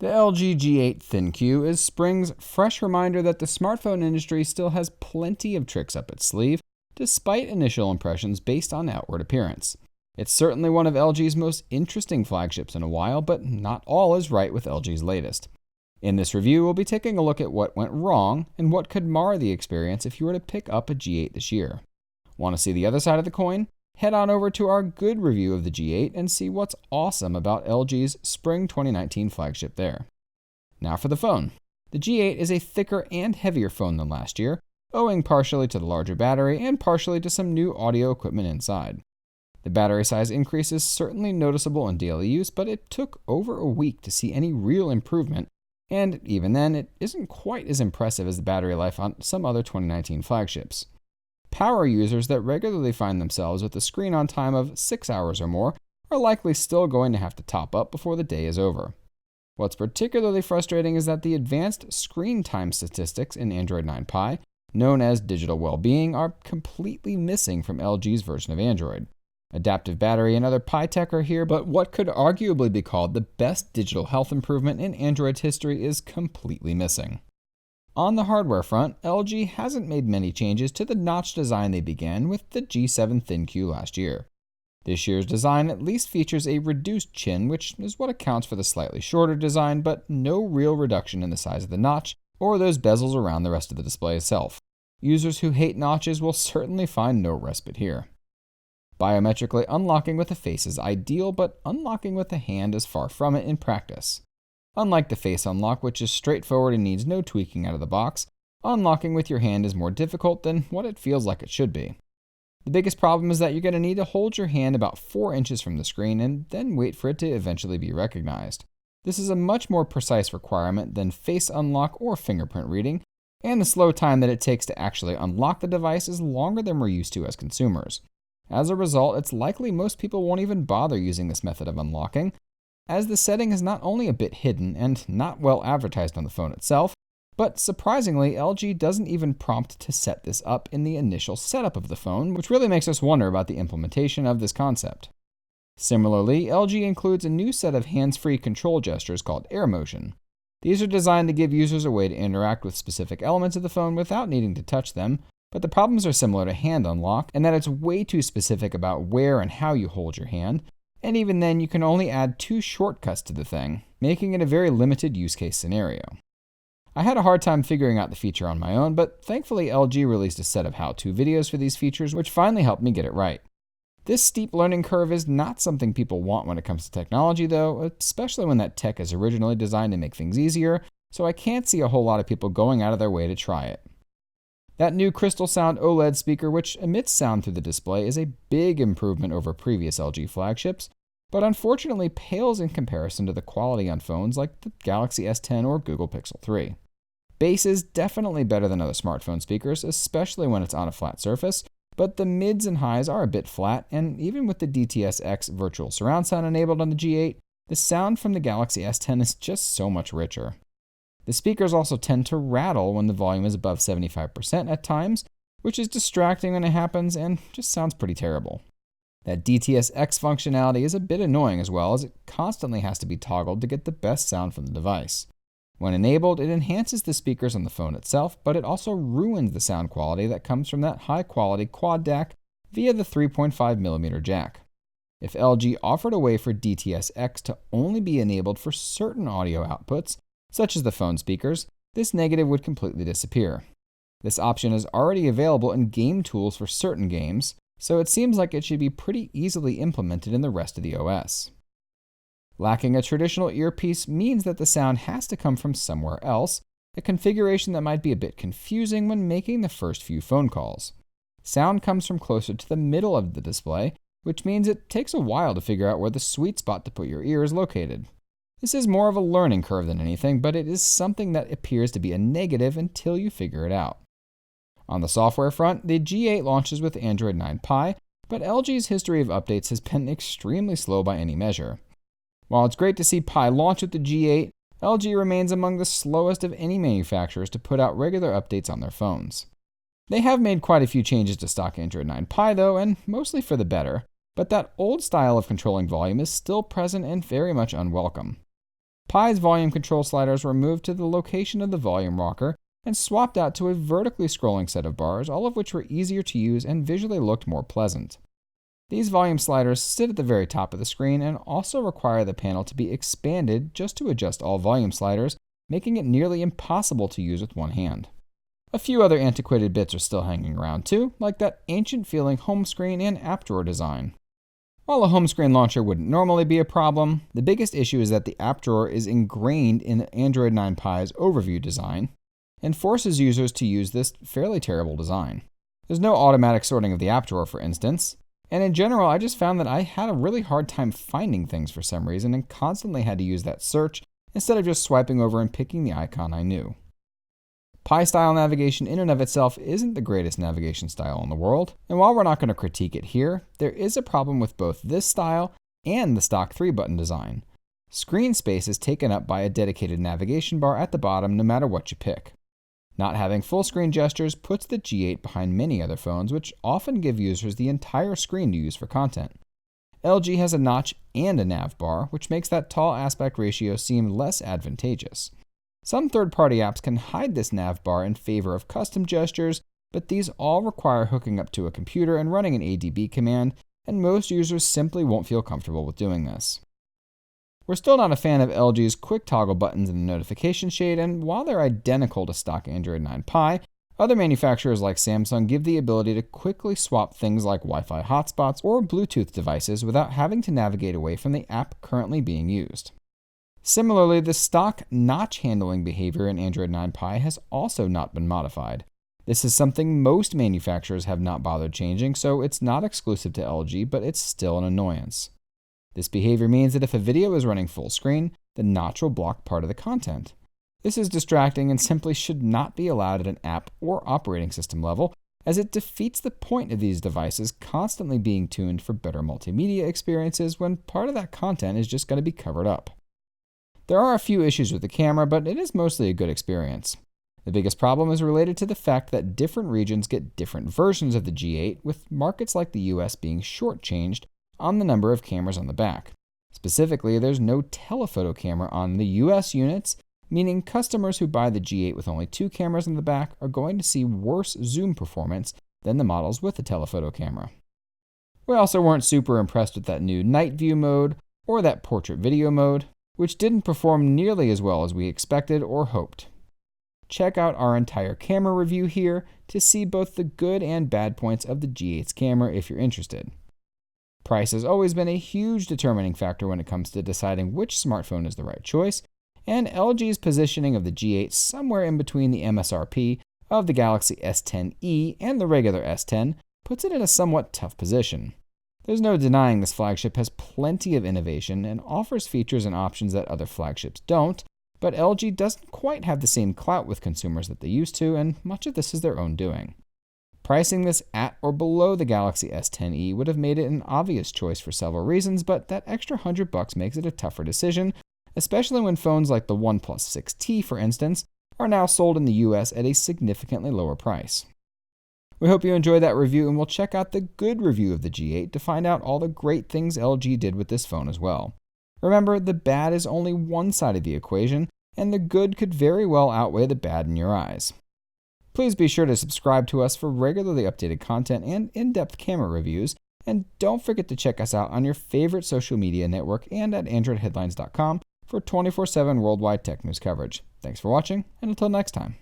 The LG G8 ThinQ is spring's fresh reminder that the smartphone industry still has plenty of tricks up its sleeve, despite initial impressions based on outward appearance. It's certainly one of LG's most interesting flagships in a while, but not all is right with LG's latest. In this review, we'll be taking a look at what went wrong and what could mar the experience if you were to pick up a G8 this year. Want to see the other side of the coin? Head on over to our good review of the G8 and see what's awesome about LG's spring 2019 flagship there. Now for the phone. The G8 is a thicker and heavier phone than last year, owing partially to the larger battery and partially to some new audio equipment inside. The battery size increase is certainly noticeable in daily use, but it took over a week to see any real improvement, and even then, it isn't quite as impressive as the battery life on some other 2019 flagships. Power users that regularly find themselves with a screen on time of 6 hours or more are likely still going to have to top up before the day is over. What's particularly frustrating is that the advanced screen time statistics in Android 9 Pie, known as digital well-being, are completely missing from LG's version of Android. Adaptive battery and other Pie tech are here, but what could arguably be called the best digital health improvement in Android's history is completely missing. On the hardware front, LG hasn't made many changes to the notch design they began with the G7 ThinQ last year. This year's design at least features a reduced chin, which is what accounts for the slightly shorter design, but no real reduction in the size of the notch or those bezels around the rest of the display itself. Users who hate notches will certainly find no respite here. Biometrically unlocking with a face is ideal, but unlocking with a hand is far from it in practice. Unlike the face unlock, which is straightforward and needs no tweaking out of the box, unlocking with your hand is more difficult than what it feels like it should be. The biggest problem is that you're going to need to hold your hand about 4 inches from the screen and then wait for it to eventually be recognized. This is a much more precise requirement than face unlock or fingerprint reading, and the slow time that it takes to actually unlock the device is longer than we're used to as consumers. As a result, it's likely most people won't even bother using this method of unlocking, as the setting is not only a bit hidden and not well advertised on the phone itself, but surprisingly, LG doesn't even prompt to set this up in the initial setup of the phone, which really makes us wonder about the implementation of this concept. Similarly, LG includes a new set of hands-free control gestures called Air Motion. These are designed to give users a way to interact with specific elements of the phone without needing to touch them, but the problems are similar to hand unlock, in that it's way too specific about where and how you hold your hand, and even then you can only add 2 shortcuts to the thing, making it a very limited use case scenario. I had a hard time figuring out the feature on my own, but thankfully LG released a set of how-to videos for these features, which finally helped me get it right. This steep learning curve is not something people want when it comes to technology though, especially when that tech is originally designed to make things easier, so I can't see a whole lot of people going out of their way to try it. That new Crystal Sound OLED speaker, which emits sound through the display, is a big improvement over previous LG flagships, but unfortunately pales in comparison to the quality on phones like the Galaxy S10 or Google Pixel 3. Bass is definitely better than other smartphone speakers, especially when it's on a flat surface, but the mids and highs are a bit flat, and even with the DTS-X virtual surround sound enabled on the G8, the sound from the Galaxy S10 is just so much richer. The speakers also tend to rattle when the volume is above 75% at times, which is distracting when it happens and just sounds pretty terrible. That DTS-X functionality is a bit annoying as well, as it constantly has to be toggled to get the best sound from the device. When enabled, it enhances the speakers on the phone itself, but it also ruins the sound quality that comes from that high-quality quad DAC via the 3.5mm jack. If LG offered a way for DTS-X to only be enabled for certain audio outputs, such as the phone speakers, this negative would completely disappear. This option is already available in game tools for certain games, so it seems like it should be pretty easily implemented in the rest of the OS. Lacking a traditional earpiece means that the sound has to come from somewhere else, a configuration that might be a bit confusing when making the first few phone calls. Sound comes from closer to the middle of the display, which means it takes a while to figure out where the sweet spot to put your ear is located. This is more of a learning curve than anything, but it is something that appears to be a negative until you figure it out. On the software front, the G8 launches with Android 9 Pie, but LG's history of updates has been extremely slow by any measure. While it's great to see Pie launch with the G8, LG remains among the slowest of any manufacturers to put out regular updates on their phones. They have made quite a few changes to stock Android 9 Pie though, and mostly for the better, but that old style of controlling volume is still present and very much unwelcome. Pi's volume control sliders were moved to the location of the volume rocker and swapped out to a vertically scrolling set of bars, all of which were easier to use and visually looked more pleasant. These volume sliders sit at the very top of the screen and also require the panel to be expanded just to adjust all volume sliders, making it nearly impossible to use with one hand. A few other antiquated bits are still hanging around too, like that ancient-feeling home screen and app drawer design. While a home screen launcher wouldn't normally be a problem, the biggest issue is that the app drawer is ingrained in Android 9 Pie's overview design and forces users to use this fairly terrible design. There's no automatic sorting of the app drawer, for instance, and in general, I just found that I had a really hard time finding things for some reason and constantly had to use that search instead of just swiping over and picking the icon I knew. Pi-style navigation in and of itself isn't the greatest navigation style in the world, and while we're not going to critique it here, there is a problem with both this style and the stock 3-button design. Screen space is taken up by a dedicated navigation bar at the bottom no matter what you pick. Not having full screen gestures puts the G8 behind many other phones, which often give users the entire screen to use for content. LG has a notch and a nav bar, which makes that tall aspect ratio seem less advantageous. Some third-party apps can hide this nav bar in favor of custom gestures, but these all require hooking up to a computer and running an ADB command, and most users simply won't feel comfortable with doing this. We're still not a fan of LG's quick toggle buttons in the notification shade, and while they're identical to stock Android 9 Pie, other manufacturers like Samsung give the ability to quickly swap things like Wi-Fi hotspots or Bluetooth devices without having to navigate away from the app currently being used. Similarly, the stock notch handling behavior in Android 9 Pie has also not been modified. This is something most manufacturers have not bothered changing, so it's not exclusive to LG, but it's still an annoyance. This behavior means that if a video is running full screen, the notch will block part of the content. This is distracting and simply should not be allowed at an app or operating system level, as it defeats the point of these devices constantly being tuned for better multimedia experiences when part of that content is just going to be covered up. There are a few issues with the camera, but it is mostly a good experience. The biggest problem is related to the fact that different regions get different versions of the G8, with markets like the US being shortchanged on the number of cameras on the back. Specifically, there's no telephoto camera on the US units, meaning customers who buy the G8 with only 2 cameras on the back are going to see worse zoom performance than the models with the telephoto camera. We also weren't super impressed with that new night view mode or that portrait video mode, which didn't perform nearly as well as we expected or hoped. Check out our entire camera review here to see both the good and bad points of the G8's camera if you're interested. Price has always been a huge determining factor when it comes to deciding which smartphone is the right choice, and LG's positioning of the G8 somewhere in between the MSRP of the Galaxy S10e and the regular S10 puts it in a somewhat tough position. There's no denying this flagship has plenty of innovation and offers features and options that other flagships don't, but LG doesn't quite have the same clout with consumers that they used to, and much of this is their own doing. Pricing this at or below the Galaxy S10e would have made it an obvious choice for several reasons, but that extra $100 makes it a tougher decision, especially when phones like the OnePlus 6T, for instance, are now sold in the US at a significantly lower price. We hope you enjoyed that review, and we'll check out the good review of the G8 to find out all the great things LG did with this phone as well. Remember, the bad is only one side of the equation, and the good could very well outweigh the bad in your eyes. Please be sure to subscribe to us for regularly updated content and in-depth camera reviews, and don't forget to check us out on your favorite social media network and at AndroidHeadlines.com for 24/7 worldwide tech news coverage. Thanks for watching, and until next time.